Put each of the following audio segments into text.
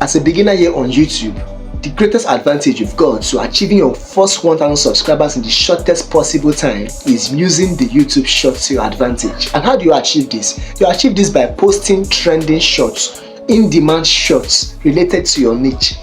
As a beginner here on YouTube, the greatest advantage you've got to achieving your first 1,000 subscribers in the shortest possible time is using the YouTube Shorts to your advantage. And how do you achieve this? You achieve this by posting trending shorts, in-demand shorts related to your niche,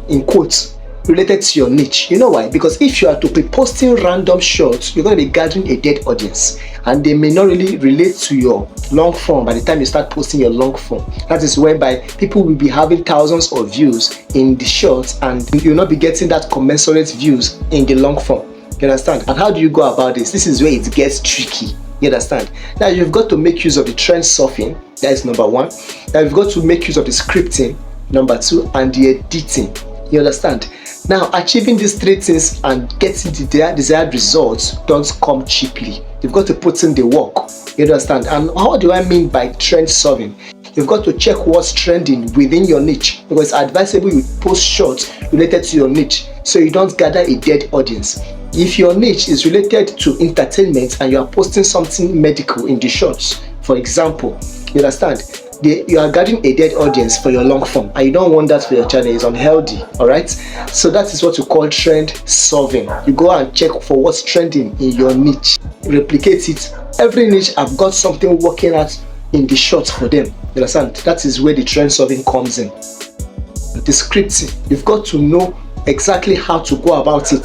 in quotes, related to your niche. You know why? Because if you are to be posting random shorts, you're going to be gathering a dead audience, and they may not really relate to your long form by the time you start posting your long form. That is whereby people will be having thousands of views in the shorts, and you'll not be getting that commensurate views in the long form. You understand? And how do you go about this? This is where it gets tricky. You understand? Now you've got to make use of the trend surfing. That is number one. Now you've got to make use of the scripting, number two, and the editing. You understand? Now, achieving these three things and getting the desired results don't come cheaply. You've got to put in the work. You understand? And how do I mean by trend solving? You've got to check what's trending within your niche, because it's advisable you post shorts related to your niche so you don't gather a dead audience. If your niche is related to entertainment and you are posting something medical in the shorts, for example, you understand? You are gathering a dead audience for your long form, and you don't want that for your channel. It's unhealthy. All right, so that is what you call trend solving. You go and check for what's trending in your niche, replicate it. Every niche, I've got something working out in the shorts for them. You understand? That is where the trend solving comes in. The scripting, you've got to know exactly how to go about it.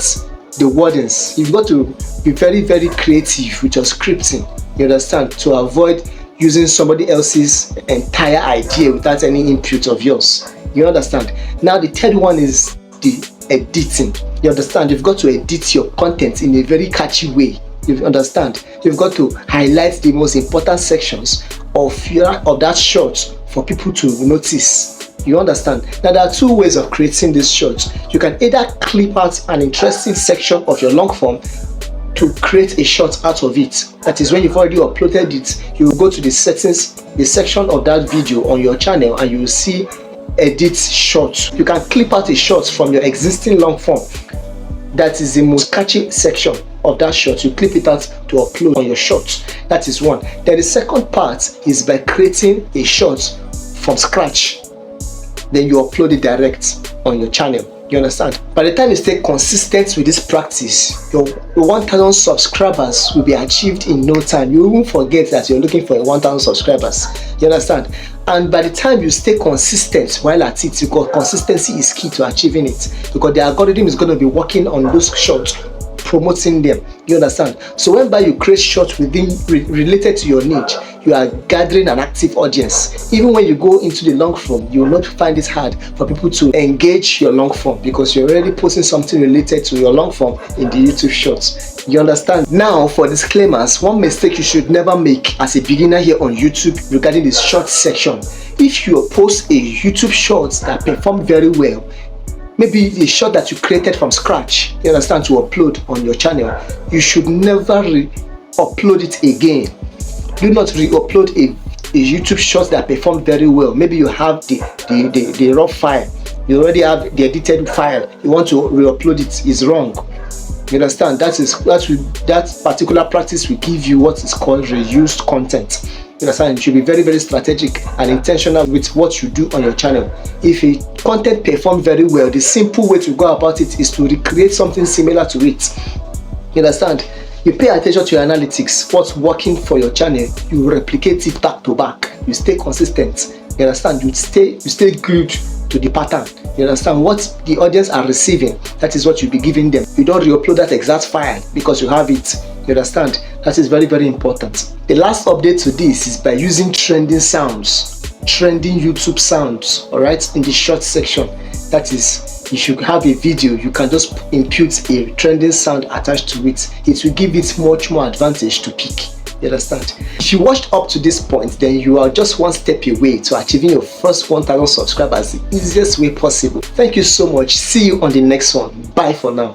The wordings, you've got to be very, very creative with your scripting. You understand? To avoid using somebody else's entire idea without any input of yours. You understand? Now the third one is the editing. You understand? You've got to edit your content in a very catchy way. You understand? You've got to highlight the most important sections of that short for people to notice. You understand? Now there are two ways of creating these shorts. You can either clip out an interesting section of your long form to create a short out of it. That is, when you've already uploaded it, you will go to the settings, the section of that video on your channel, and you will see edit short. You can clip out a short from your existing long form. That is the most catchy section of that short. You clip it out to upload on your short. That is one. Then the second part is by creating a short from scratch. Then you upload it direct on your channel. You understand? By the time you stay consistent with this practice, your 1,000 subscribers will be achieved in no time. You won't forget that you're looking for 1,000 subscribers. You understand? And by the time you stay consistent while at it, because consistency is key to achieving it, because the algorithm is going to be working on those shorts, promoting them. You understand? So whenever you create shorts related to your niche, you are gathering an active audience. Even when you go into the long form, you will not find it hard for people to engage your long form, because you're already posting something related to your long form in the YouTube shorts. You understand? Now for disclaimers, one mistake you should never make as a beginner here on YouTube regarding the short section. If you post a YouTube shorts that perform very well, maybe a short that you created from scratch, you understand, to upload on your channel, you should never upload it again. Do not re-upload a YouTube short that performed very well. Maybe you have the raw file, you already have the edited file, you want to re-upload it. Is wrong. You understand? That particular practice will give you what is called reused content. You understand? You should be very, very strategic and intentional with what you do on your channel. If a content performs very well, the simple way to go about it is to recreate something similar to it. You understand? You pay attention to your analytics, what's working for your channel, you replicate it back to back. You stay consistent. You understand? You stay glued to the pattern. You understand what the audience are receiving? That is what you'll be giving them. You don't re-upload that exact file because you have it. You understand? That is very, very important. The last update to this is by using trending sounds, trending YouTube sounds, all right, in the short section. That is, if you have a video, you can just impute a trending sound attached to it. It will give it much more advantage to pick. You understand? If you watched up to this point, then you are just one step away to achieving your first 1,000 subscribers the easiest way possible. Thank you so much. See you on the next one. Bye for now.